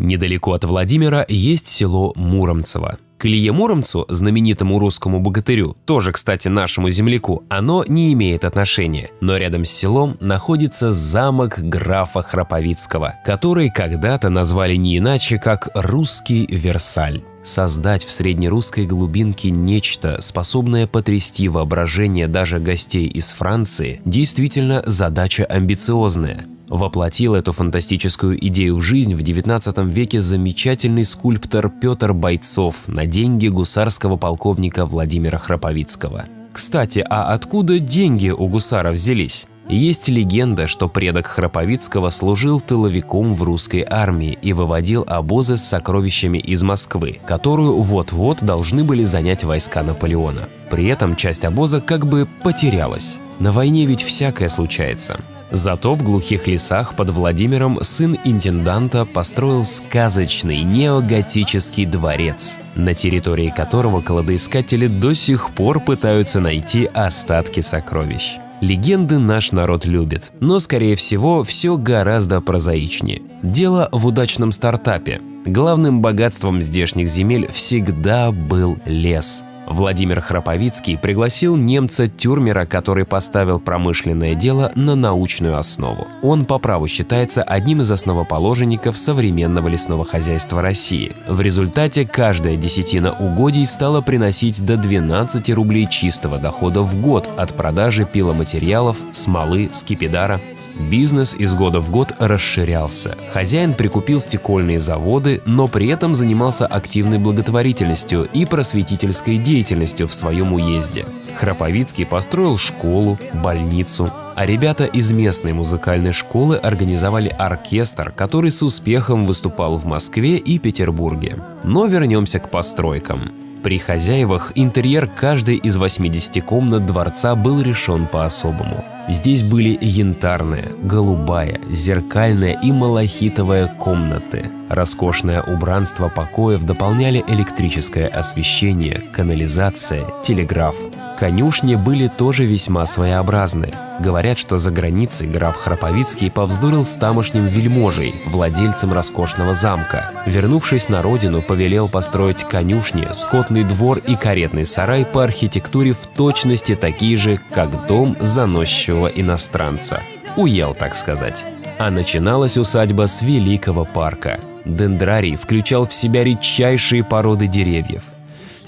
Недалеко от Владимира есть село Муромцево. К Илье Муромцу, знаменитому русскому богатырю, тоже, кстати, нашему земляку, оно не имеет отношения. Но рядом с селом находится замок графа Храповицкого, который когда-то назвали не иначе, как «Русский Версаль». Создать в среднерусской глубинке нечто, способное потрясти воображение даже гостей из Франции, действительно задача амбициозная. Воплотил эту фантастическую идею в жизнь в XIX веке замечательный скульптор Петр Бойцов на деньги гусарского полковника Владимира Храповицкого. Кстати, а откуда деньги у гусара взялись? Есть легенда, что предок Храповицкого служил тыловиком в русской армии и выводил обозы с сокровищами из Москвы, которую вот-вот должны были занять войска Наполеона. При этом часть обоза как бы потерялась. На войне ведь всякое случается. Зато в глухих лесах под Владимиром сын интенданта построил сказочный неоготический дворец, на территории которого кладоискатели до сих пор пытаются найти остатки сокровищ. Легенды наш народ любит, но, скорее всего, все гораздо прозаичнее. Дело в удачном стартапе. Главным богатством здешних земель всегда был лес. Владимир Храповицкий пригласил немца Тюрмера, который поставил промышленное дело на научную основу. Он по праву считается одним из основоположников современного лесного хозяйства России. В результате каждая десятина угодий стала приносить до 12 рублей чистого дохода в год от продажи пиломатериалов, смолы, скипидара. Бизнес из года в год расширялся. Хозяин прикупил стекольные заводы, но при этом занимался активной благотворительностью и просветительской деятельностью в своем уезде. Храповицкий построил школу, больницу, а ребята из местной музыкальной школы организовали оркестр, который с успехом выступал в Москве и Петербурге. Но вернемся к постройкам. При хозяевах интерьер каждой из 80 комнат дворца был решен по-особому. Здесь были янтарная, голубая, зеркальная и малахитовая комнаты. Роскошное убранство покоев дополняли электрическое освещение, канализация, телеграф. Конюшни были тоже весьма своеобразные. Говорят, что за границей граф Храповицкий повздорил с тамошним вельможей, владельцем роскошного замка. Вернувшись на родину, повелел построить конюшни, скотный двор и каретный сарай по архитектуре в точности такие же, как дом заносчивого иностранца. Уел, так сказать. А начиналась усадьба с великого парка. Дендрарий включал в себя редчайшие породы деревьев.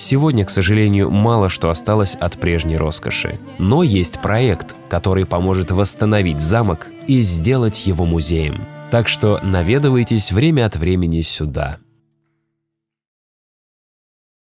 Сегодня, к сожалению, мало что осталось от прежней роскоши. Но есть проект, который поможет восстановить замок и сделать его музеем. Так что наведывайтесь время от времени сюда.